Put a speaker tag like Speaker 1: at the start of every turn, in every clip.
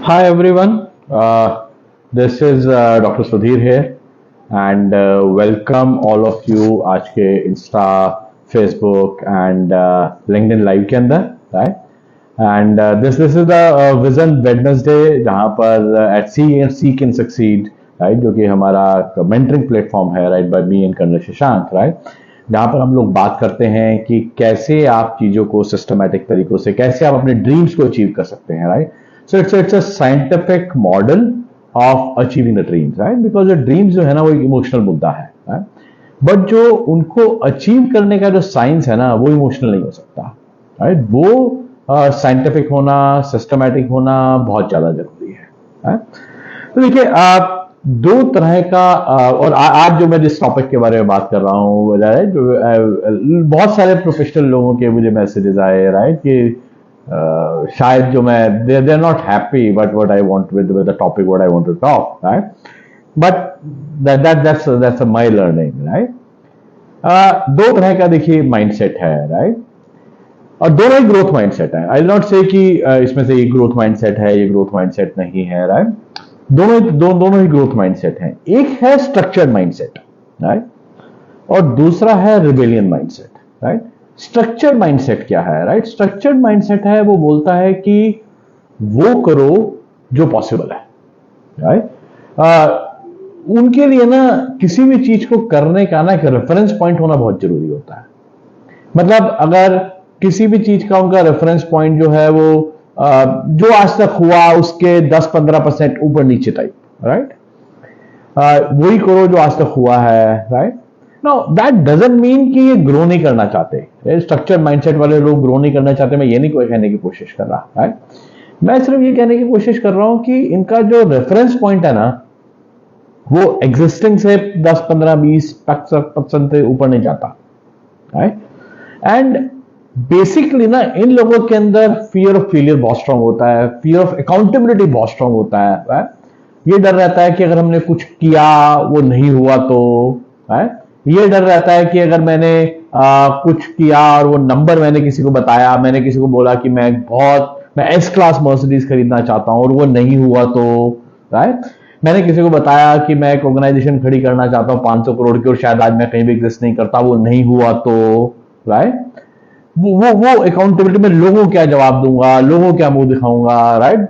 Speaker 1: Hi everyone, this is Dr. Sudhir here and welcome all of you आज के Insta Facebook and LinkedIn live के अंदर right and this is the vision Wednesday जहाँ पर at C can succeed right जो कि हमारा mentoring platform है right by me and colonel Shashank right जहाँ पर हम लोग बात करते हैं कि कैसे आप चीज़ों को सिस्टमैटिक तरीकों से कैसे आप अपने ड्रीम्स को अचीव कर सकते हैं right. So it's a scientific model of achieving the dreams, right? Because the dreams जो है ना वो एक इमोशनल मुद्दा है, right? बट जो उनको अचीव करने का जो साइंस है ना वो इमोशनल नहीं हो सकता, राइट? वो साइंटिफिक होना, सिस्टमैटिक होना बहुत ज्यादा जरूरी है, right? तो देखिए आप दो तरह का और आज जो मैं जिस टॉपिक के बारे में बात कर रहा हूँ जो बहुत सारे प्रोफेशनल लोगों के मुझे मैसेजेस आए राइट कि शायद जो मैं they are not happy but what I want with the topic what I want to talk right but that's my learning right. दो तरह का देखिए माइंडसेट है राइट और दोनों ही ग्रोथ माइंडसेट है. आई विल नॉट से कि इसमें से ये ग्रोथ माइंडसेट है ये ग्रोथ माइंडसेट नहीं है राइट. दोनों ही ग्रोथ माइंडसेट हैं. एक है स्ट्रक्चर्ड माइंडसेट राइट और दूसरा है rebellion mindset right. Structured mindset क्या है राइट. स्ट्रक्चर्ड माइंडसेट है वो बोलता है कि वो करो जो पॉसिबल है राइट. उनके लिए ना किसी भी चीज को करने का ना एक रेफरेंस पॉइंट होना बहुत जरूरी होता है. मतलब अगर किसी भी चीज का उनका रेफरेंस पॉइंट जो है वो जो आज तक हुआ उसके 10-15% ऊपर नीचे टाइप राइट. वही करो जो आज तक हुआ है right. Now that doesn't mean कि ये ग्रो नहीं करना चाहते. स्ट्रक्चर माइंडसेट वाले लोग ग्रो नहीं करना चाहते. मैं ये नहीं कोई कहने की कोशिश कर रहा राइट. मैं सिर्फ ये कहने की कोशिश कर रहा हूं कि इनका जो रेफरेंस पॉइंट है ना वो एग्जिस्टिंग से 10-15-20% से ऊपर नहीं जाता राइट. एंड बेसिकली ना इन लोगों के अंदर फियर ऑफ फेलियर बहुत स्ट्रांग होता है. फियर ऑफ अकाउंटेबिलिटी बहुत स्ट्रांग होता है राइट. ये डर रहता है कि अगर हमने कुछ किया वो नहीं हुआ तो राइट. ये डर रहता है कि अगर मैंने कुछ किया और वो नंबर मैंने किसी को बताया, मैंने किसी को बोला कि मैं एस क्लास मर्सिडीज खरीदना चाहता हूं और वो नहीं हुआ तो राइट. मैंने किसी को बताया कि मैं एक ऑर्गेनाइजेशन खड़ी करना चाहता हूं 500 करोड़ की और शायद आज मैं कहीं भी एग्जिस्ट नहीं करता, वो नहीं हुआ तो राइट. वो अकाउंटेबिलिटी में लोगों क्या जवाब दूंगा, लोगों क्या मुंह दिखाऊंगा राइट.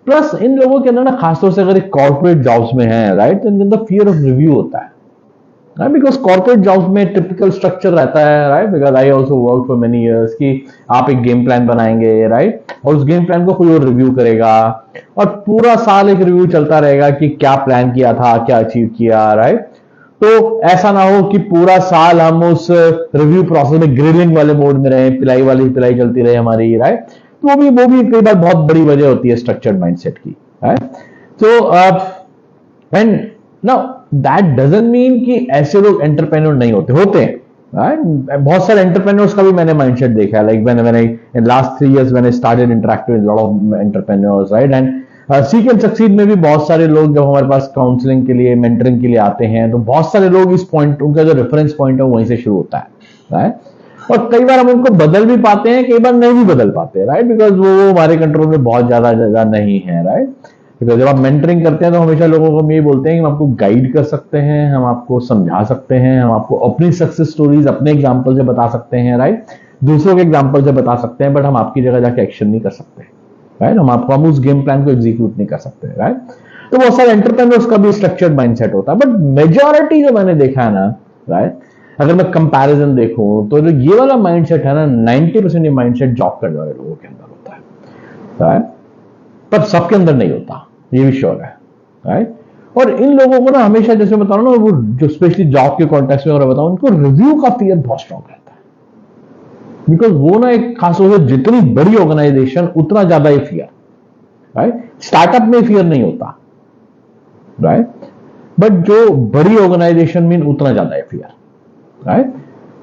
Speaker 1: प्लस इन लोगों के अंदर ना खासतौर से अगर एक कॉर्पोरेट जॉब्स में है राइट तो इनके अंदर फियर ऑफ रिव्यू होता है बिकॉज कॉर्पोरेट जॉब्स में टिपिकल स्ट्रक्चर रहता है right. Because I also work for many years कि आप एक गेम प्लान बनाएंगे राइट और उस गेम प्लान को कोई और रिव्यू करेगा और पूरा साल एक रिव्यू चलता रहेगा कि क्या प्लान किया था, क्या अचीव किया राइट. तो ऐसा ना हो कि पूरा साल हम उस रिव्यू प्रोसेस में ग्रिलिंग वाले मोड में रहे, पिलाई वाली पिलाई चलती रहे हमारी राइट. तो वो भी कई बार बहुत बड़ी वजह होती है स्ट्रक्चर्ड माइंडसेट की राइट. तो and now that doesn't mean कि ऐसे लोग एंटरप्रेन्योर नहीं होते हैं राइट. बहुत सारे एंटरप्रेन्योर्स का भी मैंने माइंडसेट देखा है. Like when I in last 3 years when I started interacting with lot of entrepreneurs right. And seek and succeed में भी बहुत सारे लोग जब हमारे पास काउंसलिंग के लिए मेंटरिंग के लिए आते हैं तो बहुत सारे लोग इस पॉइंट उनका जो रेफरेंस पॉइंट है वहीं से शुरू होता है राइट. और कई बार हम उनको बदल भी पाते हैं, कई बार नहीं भी बदल पाते राइट. बिकॉज वो हमारे कंट्रोल में बहुत ज्यादा नहीं है राइट. बिकॉज जब आप मेंटरिंग करते हैं तो हमेशा लोगों को हम ये बोलते हैं कि हम आपको गाइड कर सकते हैं, हम आपको समझा सकते हैं, हम आपको अपनी सक्सेस स्टोरीज अपने एग्जाम्पल से बता सकते हैं राइट. दूसरों के एग्जाम्पल से बता सकते हैं बट हम आपकी जगह जाके एक्शन नहीं कर सकते राइट. हम उस गेम प्लान को एग्जीक्यूट नहीं कर सकते राइट. तो बहुत सारे एंटरप्रेन्योर्स का भी स्ट्रक्चर्ड माइंडसेट होता है बट मेजॉरिटी जो मैंने देखा है ना राइट, अगर मैं कंपैरिजन देखूं तो जो ये वाला माइंडसेट है ना 90% ये माइंडसेट जॉब करने वाले लोगों के अंदर होता है राइट. पर सबके अंदर नहीं होता, ये भी श्योर है राइट. और इन लोगों को ना हमेशा जैसे बता रहा हूं ना वो जो स्पेशली जॉब के कॉन्टेक्स्ट में बताऊं उनको रिव्यू का फियर बहुत स्ट्रॉन्ग रहता है. बिकॉज वो ना एक खासतौर से जितनी बड़ी ऑर्गेनाइजेशन उतना ज्यादा ये फियर राइट. स्टार्टअप में फियर नहीं होता राइट बट जो बड़ी ऑर्गेनाइजेशन में उतना ज्यादा है फियर राइट.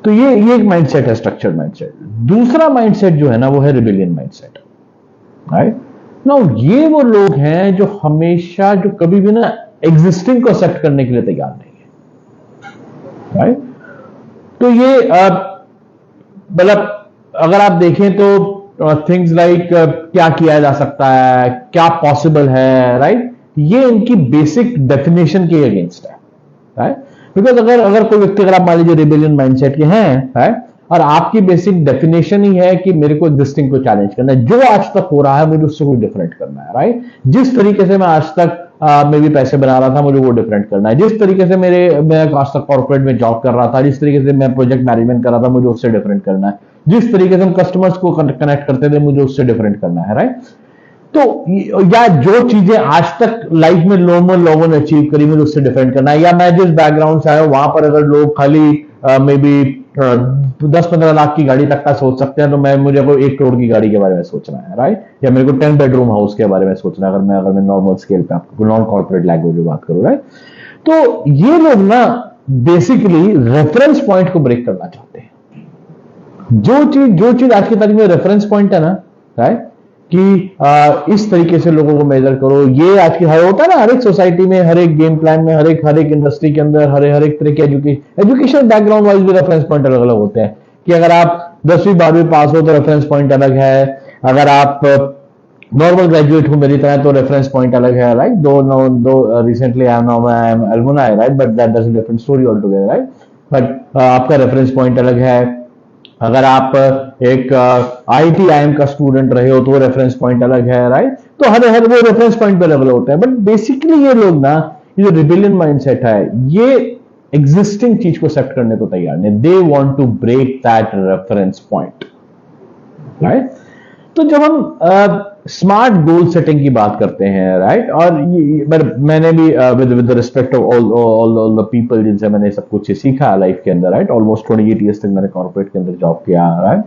Speaker 1: तो ये एक माइंडसेट है स्ट्रक्चर्ड माइंडसेट. दूसरा माइंडसेट जो है ना वो है रिबेलियन माइंडसेट राइट. नाउ ये वो लोग हैं जो हमेशा जो कभी भी ना एग्जिस्टिंग को एक्सेप्ट करने के लिए तैयार नहीं है राइट. तो ये मतलब अगर आप देखें तो थिंग्स लाइक क्या किया जा सकता है, क्या पॉसिबल है, राइट, ये इनकी बेसिक डेफिनेशन के अगेंस्ट है, राइट। बिकॉज अगर अगर कोई व्यक्ति, अगर आप मान लीजिए रिबेलियन माइंडसेट के हैं, राइट, और आपकी बेसिक डेफिनेशन ही है कि मेरे को एग्जिस्टिंग को चैलेंज करना है, जो आज तक हो रहा है मुझे उससे कोई डिफरेंट करना है, राइट। जिस तरीके से मैं आज तक मैं भी पैसे बना रहा था, मुझे वो डिफरेंट करना है। जिस तरीके से मैं आज तक कॉर्पोरेट में जॉब कर रहा था, जिस तरीके से मैं प्रोजेक्ट मैनेजमेंट कर रहा था, मुझे उससे डिफरेंट करना है। जिस तरीके से हम कस्टमर्स को कनेक्ट करते थे, मुझे उससे डिफरेंट करना है, राइट। तो या जो चीजें आज तक लाइफ में नॉर्मल लोगों ने अचीव करी, मुझे उससे डिफरेंट करना है। या मैं जिस बैकग्राउंड से आया हूं, वहां पर अगर लोग खाली मे बी 10-15 लाख की गाड़ी तक का सोच सकते हैं, तो मुझे कोई 1 करोड़ की गाड़ी के बारे में सोचना है, राइट। या मेरे को 10 बेडरूम हाउस के बारे में सोचना है, अगर मैं नॉर्मल स्केल पे आपको नॉन कॉर्पोरेट लैंग्वेज में बात करूं, राइट। तो ये लोग ना बेसिकली रेफरेंस पॉइंट को ब्रेक करना चाहते हैं। जो चीज आज की तारीख में रेफरेंस पॉइंट है ना, राइट, कि इस तरीके से लोगों को मेजर करो, ये आज की हर होता है ना, हर एक सोसाइटी में, हर एक गेम प्लान में, हर एक इंडस्ट्री के अंदर, हर एक तरह के एजुकेशन बैकग्राउंड वाइज भी रेफरेंस पॉइंट अलग अलग होते हैं। कि अगर आप 10वीं 12वीं पास हो तो रेफरेंस पॉइंट अलग है, अगर आप नॉर्मल ग्रेजुएट हो मेरी तरह तो रेफरेंस पॉइंट अलग है, राइट। दो recently I am alumni, right, but that's a different story all together, right. But आपका रेफरेंस पॉइंट अलग है। अगर आप एक IIT-IIM का स्टूडेंट रहे हो तो वो रेफरेंस पॉइंट अलग है, राइट। तो हर हर वो रेफरेंस पॉइंट पे लेवल होता है। बट बेसिकली ये लोग ना, ये जो रिबेलियन माइंडसेट है, ये एग्जिस्टिंग चीज को एक्सेप्ट करने को तैयार नहीं। They want to break that reference point, right. तो जब हम स्मार्ट गोल सेटिंग की बात करते हैं, राइट, और मैंने भी with respect of all the people जिनसे मैंने सब कुछ सीखा लाइफ के अंदर, राइट, ऑलमोस्ट 28 ईयर्स तक मैंने कॉर्पोरेट के अंदर जॉब किया, राइट।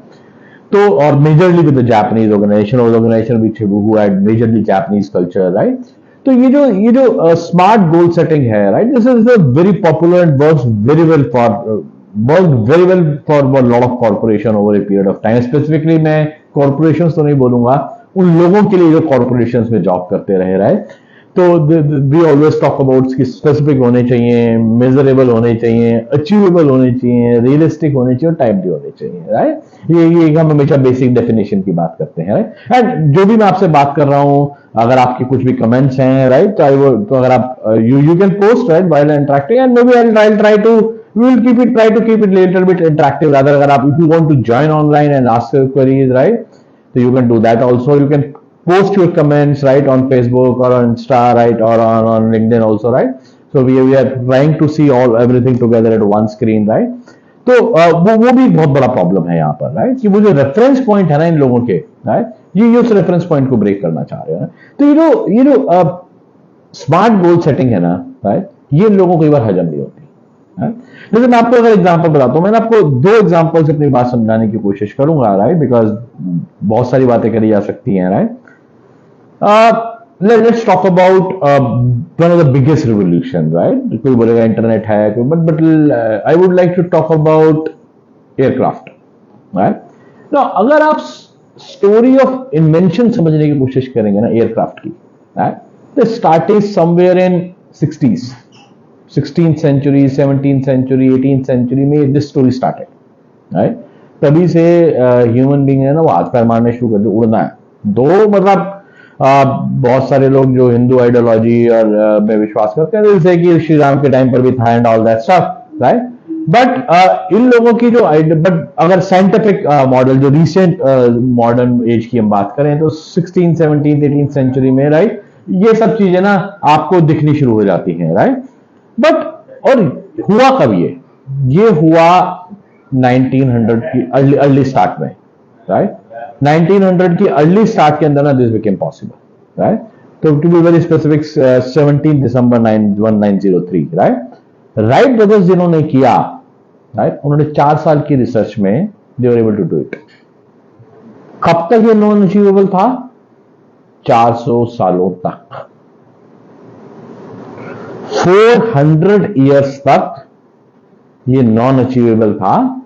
Speaker 1: तो और majorly with the Japanese organisation which who had majorly Japanese culture, right. तो ये जो स्मार्ट गोल सेटिंग है, right, this is very popular and works very well for lot of corporation over a period of time. Specifically मैं corporations तो नहीं बोलूंगा, उन लोगों के लिए जो कॉर्पोरेशंस में जॉब करते रहे, राइट। तो वी ऑलवेज टॉक अबाउट कि स्पेसिफिक होने चाहिए, मेजरेबल होने चाहिए, अचीवेबल होने चाहिए, रियलिस्टिक होने चाहिए और टाइमली होने चाहिए, राइट। ये हम हमेशा बेसिक डेफिनेशन की बात करते हैं, राइट। एंड जो भी मैं आपसे बात कर रहा हूं, अगर आपके कुछ भी कमेंट्स हैं, राइट, तो अगर आप you can post, right, while interacting, and maybe I try to we will try to keep it little bit interactive. Rather, अगर आप, if you want to join online and ask your queries, right, so you can do that also. You can post your comments, right, on Facebook or on Insta, right, or on LinkedIn also, right. So we are trying to see everything together at one screen, right. तो वो भी बहुत बड़ा problem है यहाँ पर, right, कि वो जो रेफरेंस पॉइंट है ना इन लोगों के, राइट, ये उस रेफरेंस पॉइंट को ब्रेक करना चाह रहे हैं। तो ये जो स्मार्ट गोल सेटिंग है ना, राइट, ये लोगों को कई बार हजम नहीं होती। जैसे मैं आपको अगर एग्जांपल बताता हूं, मैंने आपको 2 एग्जांपल से अपनी बात समझाने की कोशिश करूंगा, राइट, बिकॉज बहुत सारी बातें करी जा सकती हैं, right. Let's talk about one of the biggest revolution, right. कोई बोलेगा इंटरनेट है, but I would like to talk about aircraft, right. तो अगर आप स्टोरी ऑफ इन्वेंशन समझने की कोशिश करेंगे ना एयरक्राफ्ट की, राइट, तो starting somewhere in 60s, 16th century, 17th century, 18th century में दिस स्टोरी स्टार्टेड, राइट। तभी से ह्यूमन बीइंग है ना, वो हाथ पैर मारने शुरू कर दिए, उड़ना है। दो मतलब बहुत सारे लोग जो हिंदू आइडियोलॉजी और में विश्वास करते हैं, जैसे कि श्री राम के टाइम पर भी था and all that stuff, right. But in लोगों की जो बट अगर साइंटिफिक मॉडल, जो रिसेंट मॉडर्न एज की हम बात करें, तो 16th, 17th, 18th सेंचुरी में, राइट, ये सब चीजें ना आपको दिखनी शुरू हो जाती हैं, राइट। बट और हुआ कब ये हुआ 1900 की अर्ली स्टार्ट में, राइट। 1900 की अर्ली स्टार्ट के अंदर ना दिस बिकेम पॉसिबल, राइट। तो to be very specific 17 December 1903, right. Wright brothers जिन्होंने किया, राइट, उन्होंने 4 साल की रिसर्च में they were able to do it. कब तक ये नॉन अचीवेबल था? 400 सालों तक, 400 ईयर्स तक ये नॉन अचीवेबल था।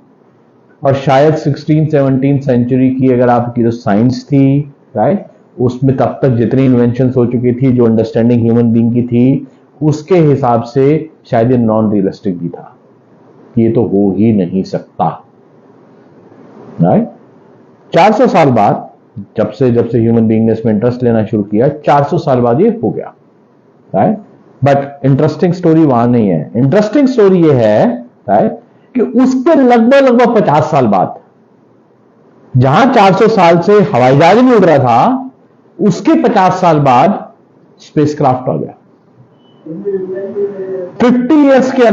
Speaker 1: और शायद 16th-17th सेंचुरी की अगर आपकी जो साइंस थी, राइट, उसमें तब तक जितनी इन्वेंशन हो चुकी थी, जो अंडरस्टैंडिंग ह्यूमन बीइंग की थी, उसके हिसाब से शायद ये नॉन रियलिस्टिक भी था, ये तो हो ही नहीं सकता, राइट। 400 साल बाद जब से ह्यूमन बीइंग ने इसमें इंटरेस्ट लेना शुरू किया, 400 साल बाद ये हो गया, राइट। बट इंटरेस्टिंग स्टोरी वहां नहीं है। इंटरेस्टिंग स्टोरी ये है, राइट, कि उसके लगभग 50 साल बाद, जहां 400 साल से हवाई जहाज नहीं उड़ रहा था, उसके 50 साल बाद स्पेसक्राफ्ट आ गया। 50 इयर्स के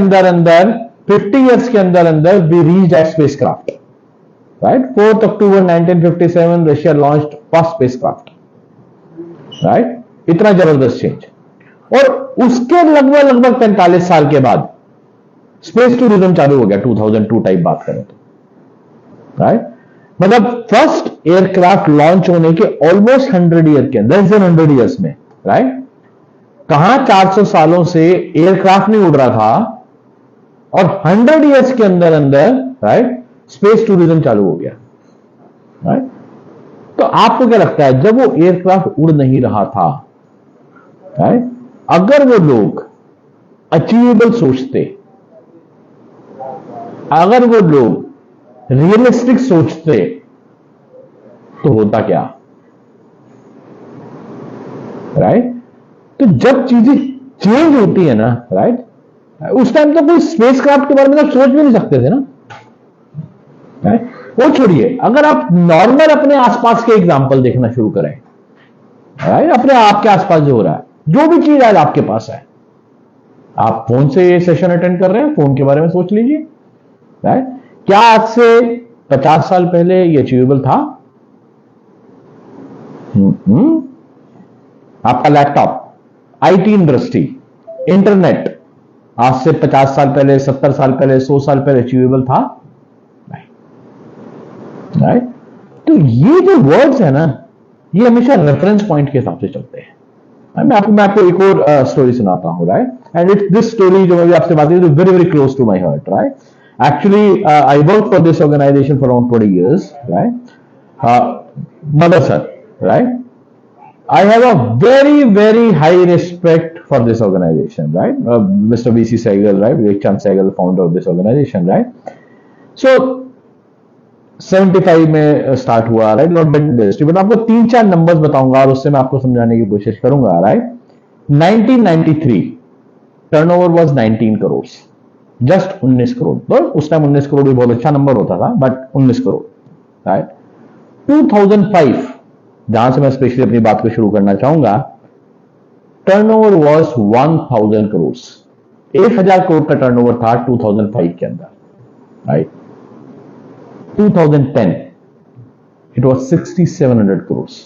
Speaker 1: अंदर we reached at spacecraft, right. 4 October 1957 Russia launched first spacecraft, right. इतना जबरदस्त चेंज। और उसके लगभग 45 साल के बाद स्पेस टूरिज्म चालू हो गया, 2002 टाइप बात करें तो, राइट। मतलब फर्स्ट एयरक्राफ्ट लॉन्च होने के ऑलमोस्ट 100 ईयर के अंदर, 100 ईयर्स में, राइट, कहां 400 सालों से एयरक्राफ्ट नहीं उड़ रहा था, और 100 ईयर्स के अंदर, राइट, स्पेस टूरिज्म चालू हो गया, राइट। तो आपको क्या लगता है, जब वो एयरक्राफ्ट उड़ नहीं रहा था, राइट, अगर वो लोग अचीवेबल सोचते, अगर वो लोग रियलिस्टिक सोचते, तो होता क्या, राइट। तो जब चीजें चेंज होती है ना, राइट, उस टाइम तो कोई स्पेसक्राफ्ट के बारे में तो सोच भी नहीं सकते थे ना, राइट। वो छोड़िए, अगर आप नॉर्मल अपने आसपास के एग्जांपल देखना शुरू करें, राइट, अपने आपके आसपास जो हो रहा है, जो भी चीज आज आपके पास है, आप फोन से ये सेशन अटेंड कर रहे हैं, फोन के बारे में सोच लीजिए, राइट। क्या आज से 50 साल पहले ये अचीवेबल था? आपका लैपटॉप, आईटी इंडस्ट्री, इंटरनेट आज से 50 साल पहले, 70 साल पहले, 100 साल पहले अचीवेबल था? नहीं, राइट। तो ये जो वर्ड्स है ना, ये हमेशा रेफरेंस पॉइंट के हिसाब से चलते हैं। मैं आपको एक और स्टोरी सुनाता हूं, right. And it's this story जो मैं आपसे बात करी, very very close to my heart, right. Actually, I worked for this organization for around 20 years, right? Motherson, right? I have a very, very high respect for this organization, right? Mr. V.C. Sehgal, right? Vivek Chand Sehgal, founder of this organization, right? So, 75 में start हुआ, right, not bad industry. But आपको 3-4 numbers बताऊंगा और उससे मैं आपको समझाने की कोशिश करूंगा, right. 1993 turnover was 19 crore, just 19 crore. तो उस टाइम 19 करोड़ भी बहुत अच्छा नंबर होता था, बट 19 करोड़, राइट। 2005, जहां से मैं स्पेशली अपनी बात को शुरू करना चाहूंगा, टर्नओवर वाज 1000 करोड़, 1000 करोड़ का टर्नओवर था 2005 के अंदर, right. 2010 it was 6700 crores,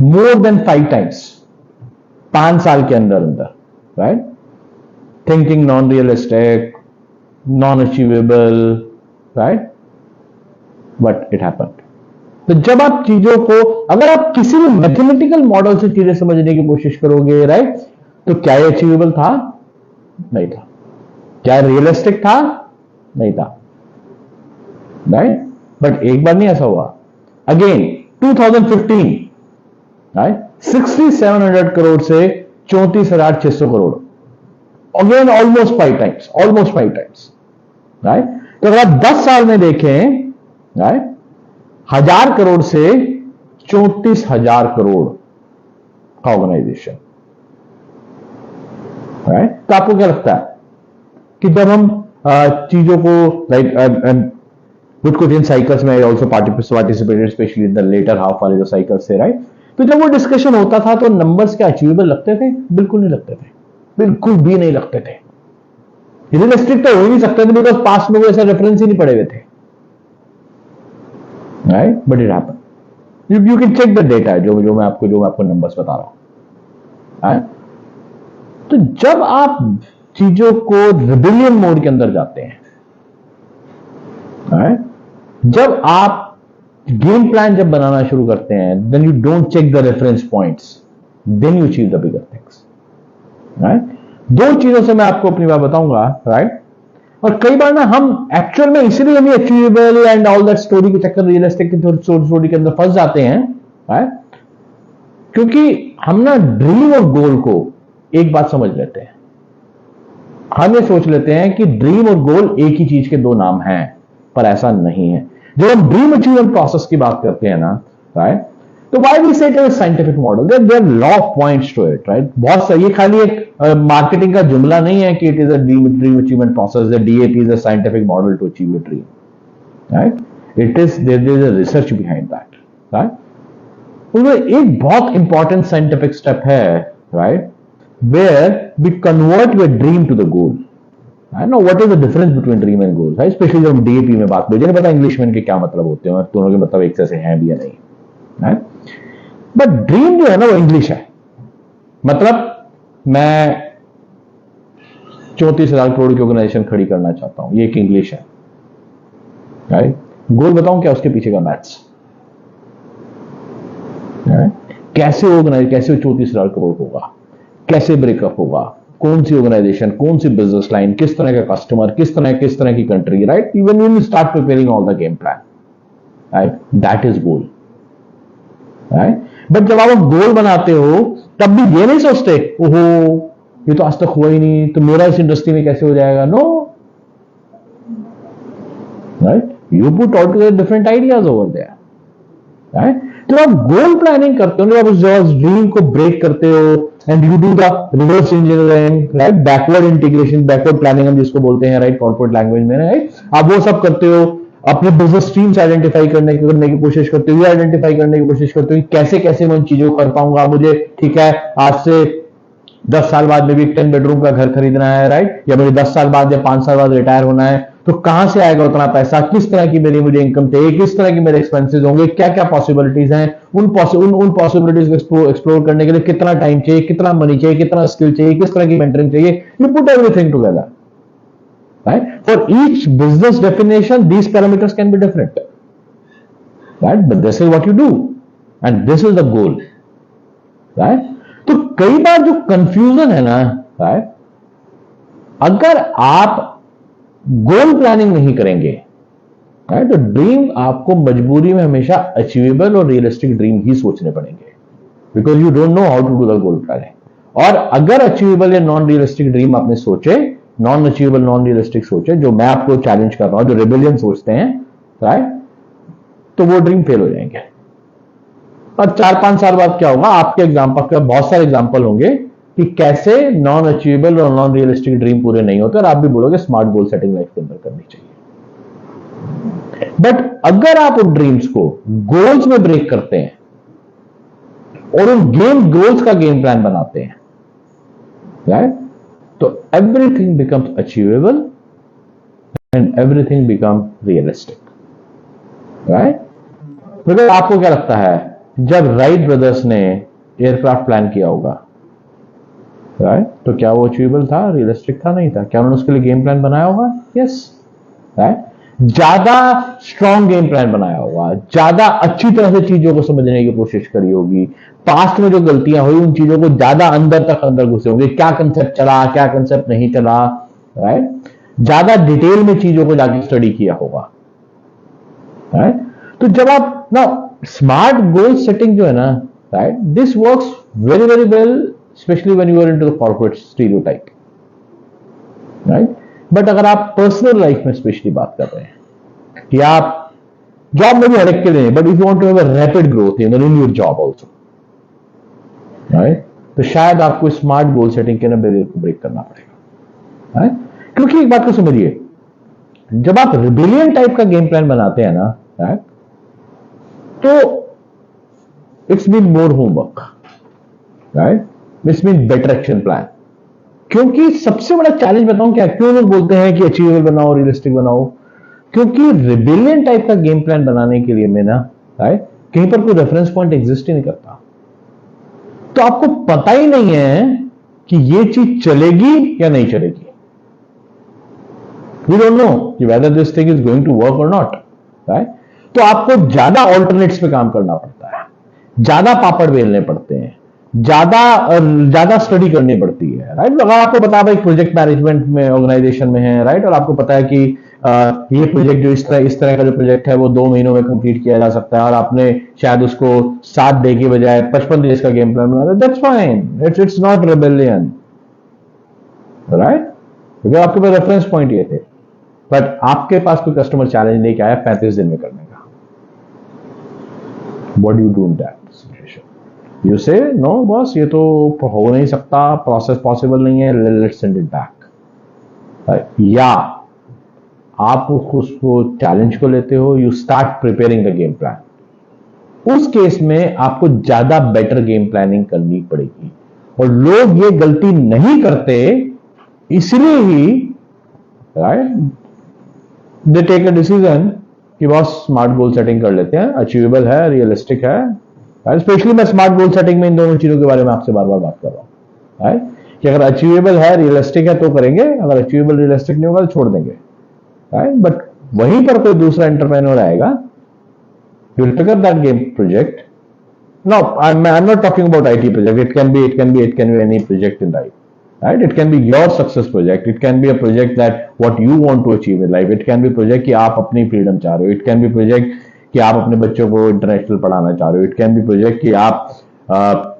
Speaker 1: more than 5 times, 5 साल के अंदर, right. Thinking non realistic, non achievable, right, but it happened. तो जब आप चीजों को, अगर आप किसी भी मैथमेटिकल मॉडल से चीजें समझने की कोशिश करोगे, राइट, तो क्या ये अचीवेबल था? नहीं था। क्या रियलिस्टिक था? नहीं था, राइट। बट एक बार नहीं ऐसा हुआ, अगेन 2015, राइट, 6700 करोड़ से 34,600 crore, again almost 5 times, right. तो अगर आप 10 साल में देखें, राइट, 1000 करोड़ से 34,000 करोड़ का ऑर्गेनाइजेशन, राइट। तो आपको क्या लगता है कि जब हम चीजों को, लाइक कुछ इन साइकिल्स में also participated, specially in the latter half वाले जो साइकिल्स थे, राइट। तो जब वो डिस्कशन होता था तो नंबर्स क्या अचीवेबल लगते थे? बिल्कुल नहीं लगते थे, बिल्कुल भी नहीं लगते थे। रियलिस्टिक तो हो ही नहीं सकते थे, बिकॉज पास्ट में कोई ऐसा रेफरेंस ही नहीं पड़े हुए थे, right. But it happened, you can check the data, जो मैं आपको नंबर्स बता रहा हूं, राइट। तो जब आप चीजों को रिबिलियन मोड के अंदर जाते हैं, राइट, जब आप गेम प्लान जब बनाना शुरू करते हैं, then you don't check the reference points, then you achieve the bigger things, right. दो चीजों से मैं आपको अपनी बात बताऊंगा, राइट। और कई बार ना हम एक्चुअल में इसीलिए हम achievable and all that story के चक्कर, रियलिस्टिक स्टोरी के अंदर फंस जाते हैं, राइट, क्योंकि हम ना ड्रीम और गोल को एक बात समझ लेते हैं। हम ये सोच लेते हैं कि ड्रीम और गोल एक ही चीज के दो नाम हैं, पर ऐसा नहीं है। जब हम ड्रीम अचीवमेंट प्रोसेस की बात करते हैं ना, राइट, तो why we say it is scientific model, there law of points to it, right. बहुत सही, ये खाली एक मार्केटिंग का जुमला नहीं है कि it is a dream achievement process, the DAP is a scientific model to achieve a dream, right. It is, there is a research behind that, right. तो एक बहुत इंपॉर्टेंट साइंटिफिक स्टेप है, right, where we convert your dream to the goal. I know what is the difference between dream and goals, right? Especially जब हम DAP में बात करें, मुझे नहीं पता इंग्लिश में इनके क्या मतलब होते हैं और दोनों के मतलब एक जैसे हैं भी या नहीं, right? बट ड्रीम जो है ना वो इंग्लिश है। मतलब मैं 34,000 करोड़ की ऑर्गेनाइजेशन खड़ी करना चाहता हूं, ये एक इंग्लिश है, राइट। गोल बताऊं क्या उसके पीछे का मैथ्स, कैसे ऑर्गेनाइज, कैसे 34,000 करोड़ होगा, कैसे ब्रेकअप होगा, कौन सी ऑर्गेनाइजेशन, कौन सी बिजनेस लाइन, किस तरह का कस्टमर, किस तरह की country, right. Even you start preparing all the game plan, right, that is goal, right. But जब आप गोल बनाते हो तब भी ये नहीं सोचते ओहो ये तो आज तक हुआ ही नहीं, तो मेरा इस इंडस्ट्री में कैसे हो जाएगा, no, right. You put all together different ideas over there, right. तो आप गोल प्लानिंग करते हो, जब आप उस ड्रीम को ब्रेक करते हो and you do the reverse engineering, right, backward integration, backward planning हम जिसको बोलते हैं, राइट, कॉर्पोरेट लैंग्वेज में, राइट। आप वो सब करते हो, अपने बिजनेस स्ट्रीम्स आइडेंटिफाई करने की कोशिश करते हो, आइडेंटिफाई करने की कोशिश करते हो कैसे कैसे मैं उन चीजों को कर पाऊंगा। मुझे ठीक है आज से 10 साल बाद में भी 10 बेडरूम का घर खरीदना है, राइट, या मुझे 10 साल बाद या 5 साल बाद रिटायर होना है, तो कहां से आएगा उतना पैसा, किस तरह की मेरी मुझे इनकम चाहिए, किस तरह की मेरे एक्सपेंसेस होंगे, क्या क्या पॉसिबिलिटीज हैं, उन पॉसिबिलिटीज को एक्सप्लोर करने के लिए कितना टाइम चाहिए, कितना मनी चाहिए, कितना स्किल चाहिए, किस तरह की मेंटरिंग चाहिए, you put everything together, right? For each business definition, these parameters can be different, right? But this is what you do, and this is the goal, right? तो कई बार जो कंफ्यूजन है ना, right? अगर आप गोल प्लानिंग नहीं करेंगे, right? तो ड्रीम आपको मजबूरी में हमेशा अचीवेबल और रियलिस्टिक ड्रीम ही सोचने पड़ेंगे, because you don't know how to do the goal planning. और अगर अचीवेबल या नॉन रियलिस्टिक ड्रीम आपने सोचे, नॉन अचीवेबल नॉन रियलिस्टिक सोचे, जो मैं आपको चैलेंज कर रहा हूं, जो रिबेलियन सोचते हैं, राइट, तो वो ड्रीम फेल हो जाएंगे। और 4-5 साल बाद क्या होगा, आपके एग्जाम्पल का बहुत सारे एग्जाम्पल होंगे कि कैसे नॉन अचीवेबल और नॉन रियलिस्टिक ड्रीम पूरे नहीं होते, और आप भी बोलोगे स्मार्ट गोल सेटिंग लाइफ के अंदर करनी चाहिए। बट अगर आप उन ड्रीम्स को गोल्स में ब्रेक करते हैं और उन गोल्स का गेम प्लान बनाते हैं, राइट, तो everything becomes achievable and everything becomes realistic, right? मतलब आपको क्या लगता है जब राइट ब्रदर्स ने एयरक्राफ्ट प्लान किया होगा, राइट, तो क्या वो अचीवेबल था, रियलिस्टिक था, नहीं था? क्या उन्होंने उसके लिए गेम प्लान बनाया होगा? Yes, right. ज्यादा स्ट्रॉन्ग गेम प्लान बनाया होगा, ज्यादा अच्छी तरह से चीजों को समझने की कोशिश करी होगी, पास्ट में जो गलतियां हुई उन चीजों को ज्यादा अंदर घुसे होंगे, क्या कंसेप्ट चला, क्या कंसेप्ट नहीं चला, राइट, ज्यादा डिटेल में चीजों को जाके स्टडी किया होगा, राइट। तो जब आप ना स्मार्ट गोल सेटिंग जो है ना, right, this works very very well specially when you are into the corporate stereotype, right. But अगर आप पर्सनल लाइफ में स्पेशली बात कर रहे हैं कि आप जॉब में भी हड़क के लिए, but if you want to have a rapid growth in your job also, right, तो शायद आपको स्मार्ट गोल सेटिंग के ना बैरियर को ब्रेक करना पड़ेगा, राइट। क्योंकि एक बात को समझिए, जब आप रिबेलियन टाइप का गेम प्लान बनाते हैं ना, राइट, तो it's mean more homework, right, it's mean better action plan. क्योंकि सबसे बड़ा चैलेंज बताऊं क्या, क्यों लोग बोलते हैं कि अचीवेबल बनाओ, रियलिस्टिक बनाओ, क्योंकि रिबेलियन टाइप का गेम प्लान बनाने के लिए मैं ना, राइट, कहीं पर कोई रेफरेंस पॉइंट एग्जिस्ट ही नहीं करता, तो आपको पता ही नहीं है कि ये चीज चलेगी या नहीं चलेगी। वी डोंट नो कि whether this thing is going to work or not, right. तो आपको ज्यादा ऑल्टरनेट्स पे काम करना पड़ता है, ज्यादा पापड़ बेलने पड़ते हैं, ज्यादा स्टडी करनी पड़ती है, राइट। अगर आपको पता है प्रोजेक्ट मैनेजमेंट में ऑर्गेनाइजेशन में है, राइट, और आपको पता है कि ये प्रोजेक्ट जो इस तरह का जो प्रोजेक्ट है वो 2 महीनों में कंप्लीट किया जा सकता है, और आपने शायद उसको 7 डे के बजाय 55 डेज का गेम प्लान बना, that's fine, it's not rebellion, right, क्योंकि आपके पास रेफरेंस पॉइंट ये थे। बट आपके पास कोई कस्टमर चैलेंज नहीं आया 35 दिन में करने का, What do you do in that situation? You say, no boss, ये तो हो नहीं सकता, process possible नहीं है, let's send it back. या आप उसको चैलेंज को लेते हो, you start preparing the game plan. उस केस में आपको ज्यादा बेटर गेम प्लानिंग करनी पड़ेगी, और लोग ये गलती नहीं करते, इसलिए ही right they take a decision कि बस स्मार्ट गोल सेटिंग कर लेते हैं, अचीवेबल है, रियलिस्टिक है। स्पेशली मैं स्मार्ट गोल सेटिंग में इन दोनों चीजों के बारे में आपसे बार बार बात कर रहा हूं, राइट, कि अगर अचीवेबल है, रियलिस्टिक है तो करेंगे, अगर अचीवेबल रियलिस्टिक नहीं होगा तो छोड़ देंगे, राइट। बट वहीं पर कोई दूसरा एंटरप्रेन्योर आएगा, you'll pick up that game project. No, I'm not talking about IT project. It can be any project in life, right? It can be your success project. It can be a project that what you want to achieve in life. It can be project कि आप अपनी freedom चाह रहे हो. It can be project कि आप अपने बच्चों को international पढ़ाना चाह रहे हो. It can be project कि आप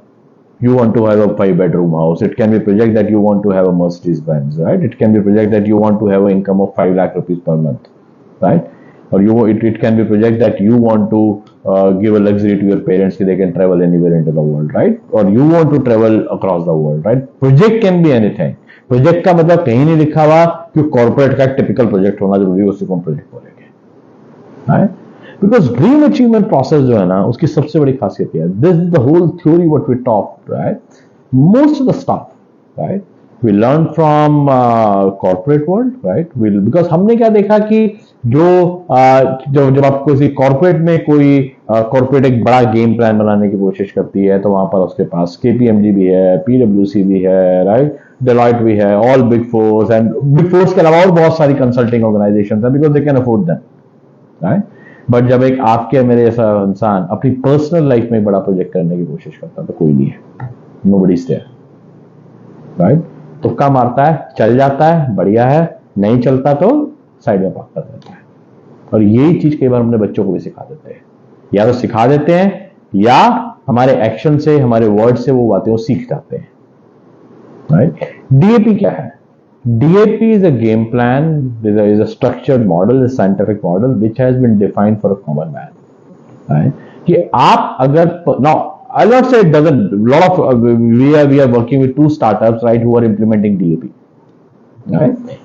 Speaker 1: you want to have a 5-bedroom house. It can be project that you want to have a Mercedes Benz, right? It can be project that you want to have an income of 5 lakh rupees per month, right? Or it can be project that you want to give a luxury to your parents so they can travel anywhere into the world, right? Or you want to travel across the world, right? Project can be anything. Project का मतलब कहीं नहीं लिखा हुआ कि corporate का typical project होना जरूरी है, उसी को हम प्रोजेक्ट बोलेंगे, right? Because dream achievement process जो है ना, उसकी सबसे बड़ी खासियत है, this is the whole theory what we talk, right, most of the stuff, right, we learn from corporate world, right, because हमने क्या देखा कि जब आप किसी कॉर्पोरेट में कोई कॉर्पोरेट एक बड़ा गेम प्लान बनाने की कोशिश करती है, तो वहां पर उसके पास केपीएमजी भी है, पीडब्ल्यूसी भी है, राइट, डेलॉयट भी है, all big force, and big force के अलावा और बहुत सारी कंसल्टिंग ऑर्गेनाइजेशन है, because they can afford them, right. But जब एक आपके मेरे जैसा इंसान अपनी पर्सनल लाइफ में बड़ा प्रोजेक्ट करने की कोशिश करता है, तो कोई नहीं है, नोबडी इज देयर, राइट। तुक्का मारता है, चल जाता है, बढ़िया है, नहीं चलता तो साइड में भागता रहता है। और यही चीज कई बार अपने बच्चों को भी सिखा देते हैं, या तो सिखा देते हैं या हमारे एक्शन से, हमारे वर्ड से वो बातें वो सीख जाते हैं, राइट। डीएपी क्या है? DAP is a game plan, is a structured model, a scientific model which has been defined for a common man, right? कि आप अगर now I'll not say it doesn't, lot of we are working with 2 startups, right, who are implementing DAP, right?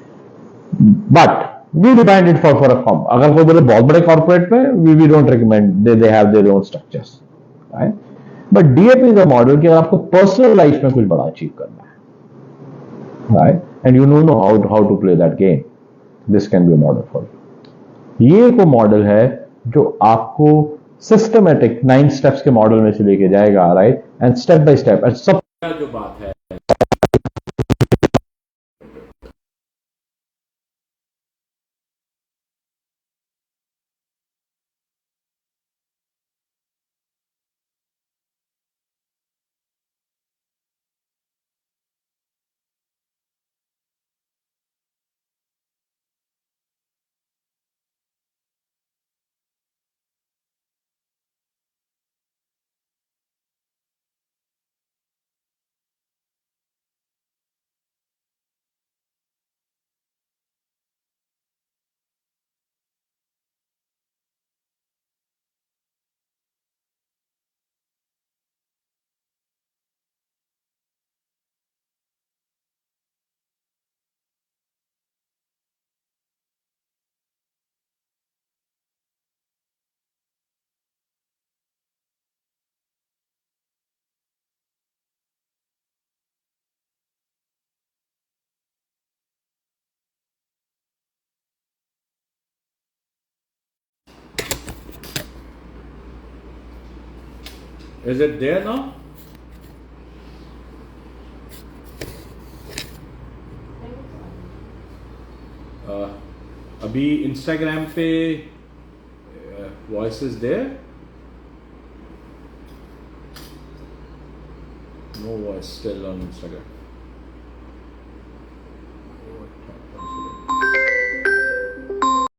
Speaker 1: But we defined it for a com. अगर कोई बोले बहुत बड़े corporate में, we don't recommend, they have their own structures, right? But DAP is a model कि अगर आपको personal life में कुछ बड़ा achieve करना है, right? And you don't know how to play that game, this can be a model for you. ये एक मॉडल है जो आपको सिस्टमेटिक 9 स्टेप्स के मॉडल में से लेके जाएगा, right, and step by step, and सब जो बात है Is it there now? अभी इंस्टाग्राम पे voice is there, no voice still on Instagram.